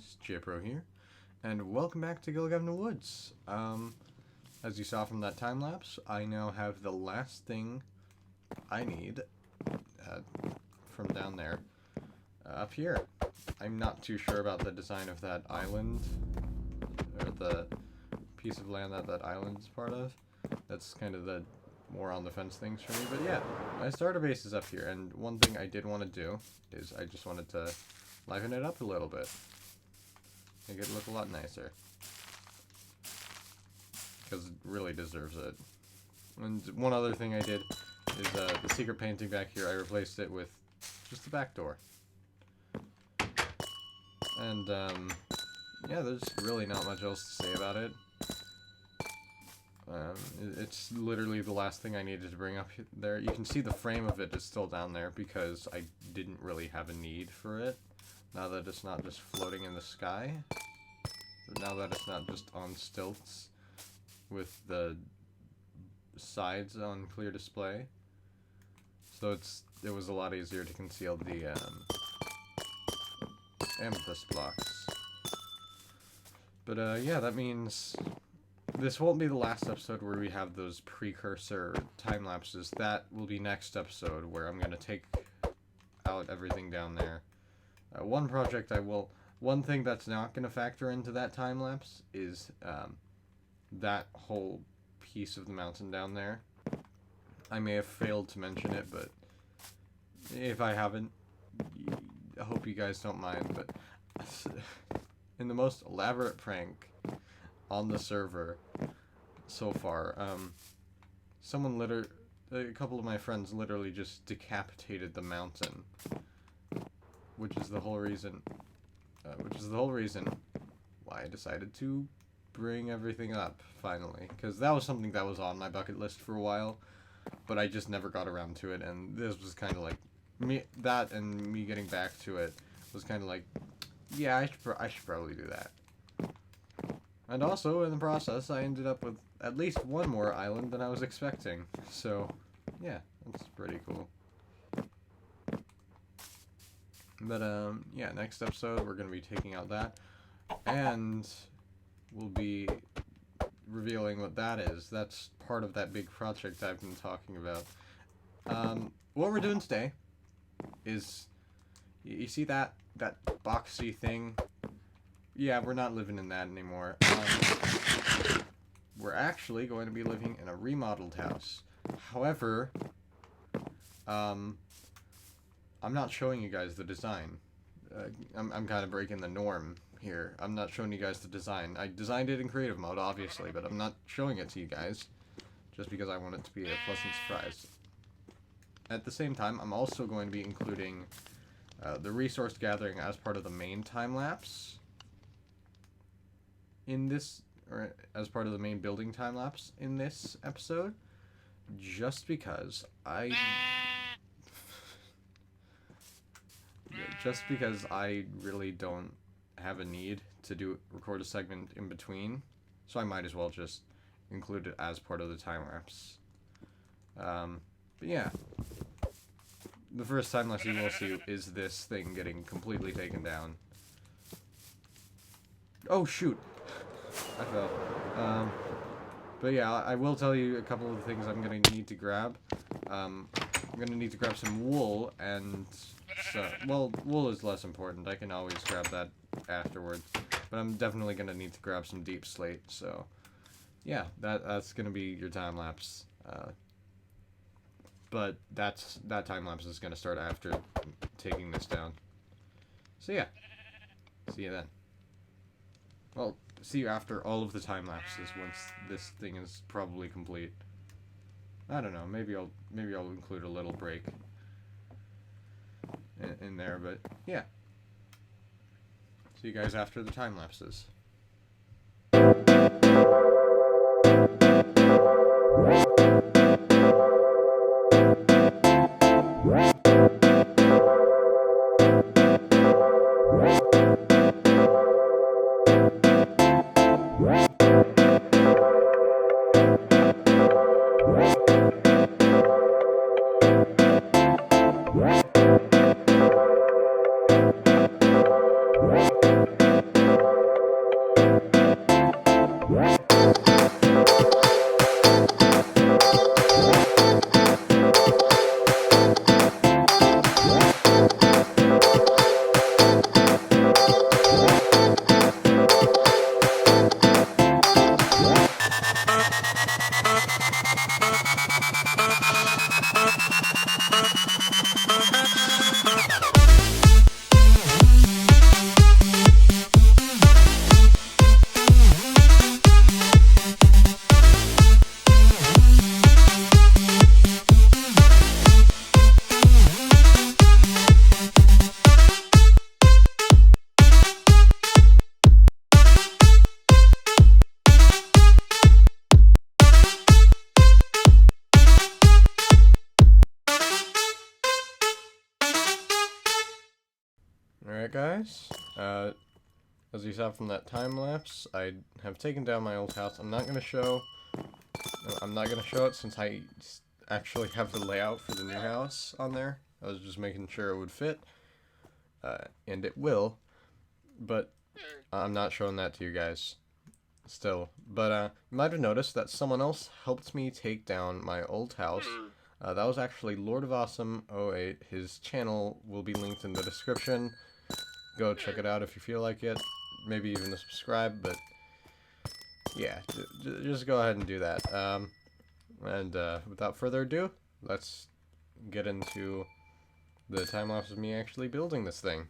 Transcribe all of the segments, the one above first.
guys, JPro here, and welcome back to Gilgevnah Woods. As you saw from that time lapse, I now have the last thing I need from down there up here. I'm not too sure about the design of that island, or the piece of land that island is part of. That's kind of the more on the fence things for me, but yeah, my starter base is up here, and one thing I did want to do is I just wanted to liven it up a little bit. Make it look a lot nicer. Because it really deserves it. And one other thing I did is the secret painting back here, I replaced it with just the back door. And yeah, there's really not much else to say about it. It's literally the last thing I needed to bring up there. You can see the frame of it is still down there because I didn't really have a need for it. Now that it's not just floating in the sky. Now that it's not just on stilts with the sides on clear display. So it was a lot easier to conceal the amethyst blocks. But yeah, that means this won't be the last episode where we have those precursor time lapses. That will be next episode where I'm going to take out everything down there. One thing that's not going to factor into that time lapse is that whole piece of the mountain down there. I may have failed to mention it, but if I haven't, I hope you guys don't mind, but in the most elaborate prank on the server so far, a couple of my friends literally just decapitated the mountain. Which is the whole reason why I decided to bring everything up, finally. Because that was something that was on my bucket list for a while, but I just never got around to it, and this was kind of like, me getting back to it was kind of like, yeah, I should probably do that. And also, in the process, I ended up with at least one more island than I was expecting. So, yeah, that's pretty cool. But, yeah, next episode, we're going to be taking out that, and we'll be revealing what that is. That's part of that big project I've been talking about. What we're doing today is, you see that boxy thing? Yeah, we're not living in that anymore. We're actually going to be living in a remodeled house. However, I'm not showing you guys the design. I'm kind of breaking the norm here. I'm not showing you guys the design. I designed it in creative mode, obviously, but I'm not showing it to you guys, just because I want it to be a pleasant surprise. At the same time, I'm also going to be including the resource gathering as part of the main time-lapse in this, or as part of the main building time-lapse in this episode, just because I really don't have a need to record a segment in between, so I might as well just include it as part of the time lapse. But yeah, the first time lapse you will see is this thing getting completely taken down. Oh shoot, I fell. But yeah, I will tell you a couple of the things I'm gonna need to grab. I'm gonna need to grab some wool, and well, wool is less important. I can always grab that afterwards. But I'm definitely gonna need to grab some deep slate. So, yeah, that's gonna be your time lapse. But that time lapse is gonna start after taking this down. So yeah, see you then. Well, see you after all of the time lapses once this thing is probably complete. I don't know. Maybe I'll include a little break in there, but yeah. See you guys after the time lapses. Alright guys, as you saw from that time lapse, I have taken down my old house. I'm not gonna show it since I actually have the layout for the new house on there. I was just making sure it would fit, and it will, but I'm not showing that to you guys still. But you might have noticed that someone else helped me take down my old house. That was actually Lord of Awesome 08. His channel will be linked in the description. Go check it out if you feel like it. Maybe even to subscribe, but yeah, just go ahead and do that. And without further ado, let's get into the time lapse of me actually building this thing.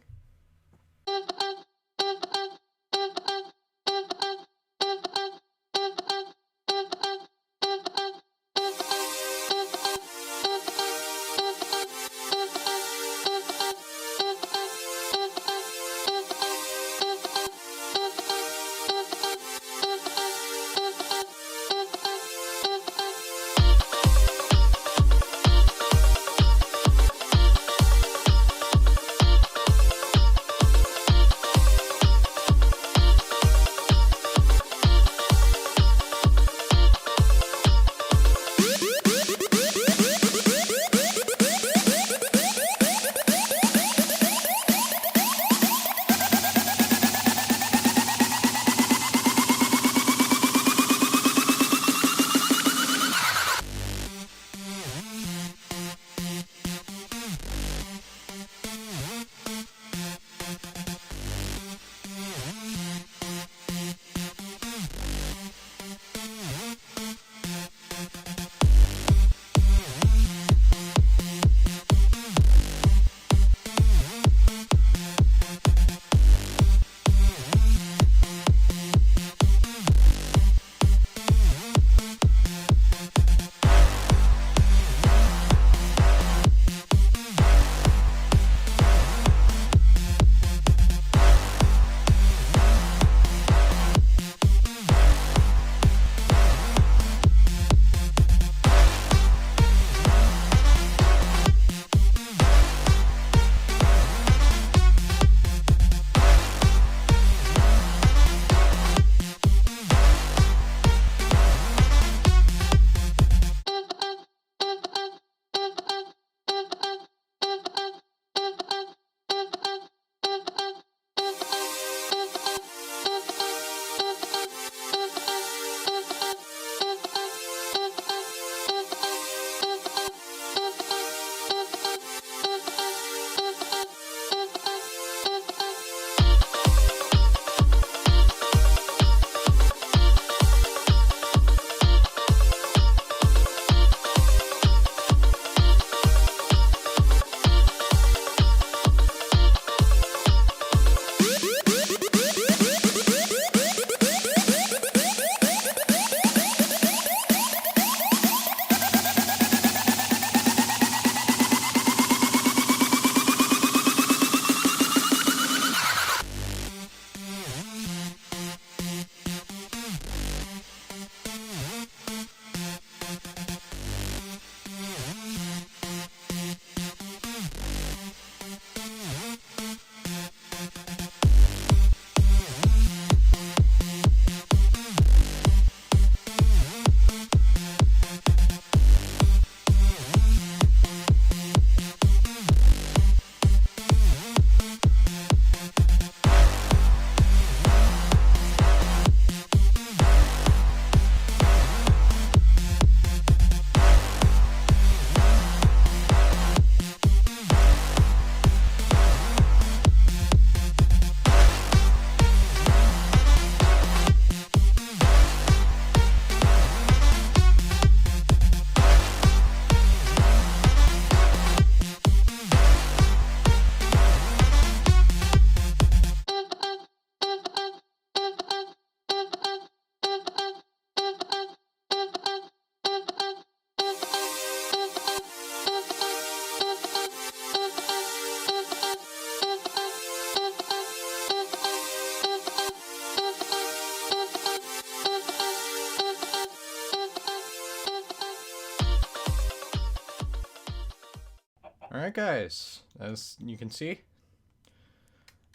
Alright guys, as you can see,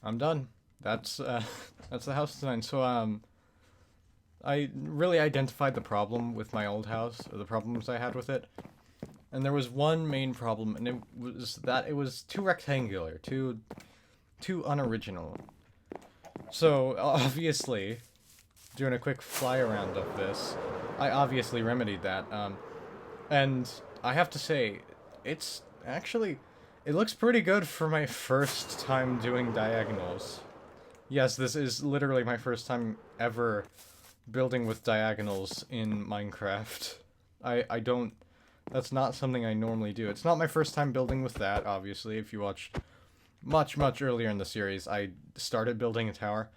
I'm done. That's that's the house design. So I really identified the problem with my old house, or the problems I had with it. And there was one main problem, and it was that it was too rectangular, too unoriginal. So, obviously, doing a quick fly around of this, I obviously remedied that. And I have to say, it's actually, it looks pretty good for my first time doing diagonals. Yes, this is literally my first time ever building with diagonals in Minecraft. I don't, that's not something I normally do. It's not my first time building with that, obviously. If you watched much earlier in the series, I started building a tower.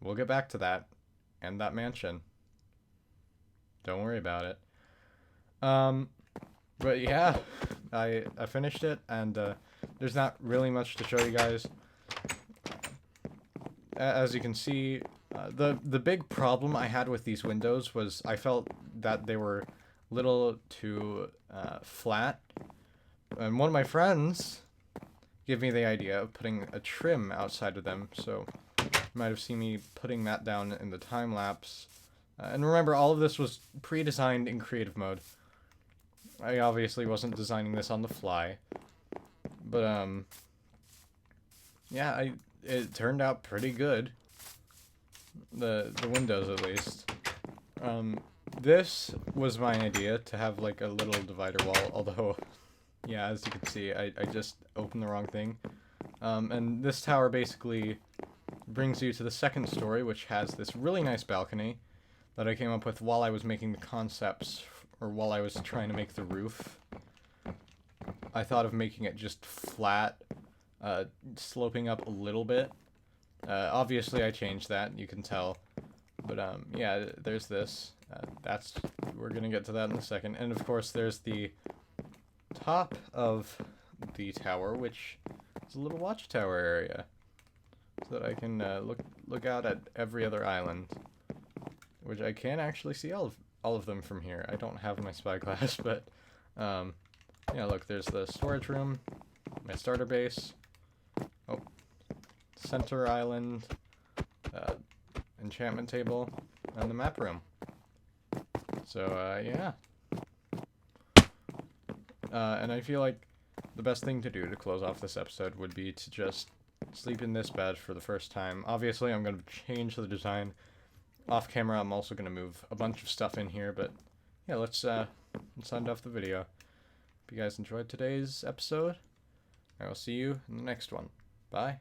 We'll get back to that. And that mansion. Don't worry about it. But yeah, I finished it, and there's not really much to show you guys. As you can see, the big problem I had with these windows was I felt that they were a little too flat. And one of my friends gave me the idea of putting a trim outside of them, so you might have seen me putting that down in the time lapse. And remember, all of this was pre-designed in creative mode. I obviously wasn't designing this on the fly, but yeah, it turned out pretty good. The windows, at least. This was my idea, to have like a little divider wall, although, yeah, as you can see, I just opened the wrong thing. And this tower basically brings you to the second story, which has this really nice balcony that I came up with while I was making the concepts, or while I was trying to make the roof. I thought of making it just flat, sloping up a little bit. Obviously I changed that, you can tell. But yeah, there's this. We're gonna get to that in a second. And of course there's the top of the tower, which is a little watchtower area, so that I can look out at every other island, which I can actually see all of them from here. I don't have my spyglass, but yeah, look, there's the storage room, my starter base, oh, center island, enchantment table, and the map room. So yeah. And I feel like the best thing to do to close off this episode would be to just sleep in this bed for the first time. Obviously, I'm going to change the design off camera. I'm also going to move a bunch of stuff in here, but yeah, let's end off the video. If you guys enjoyed today's episode, I will see you in the next one. Bye.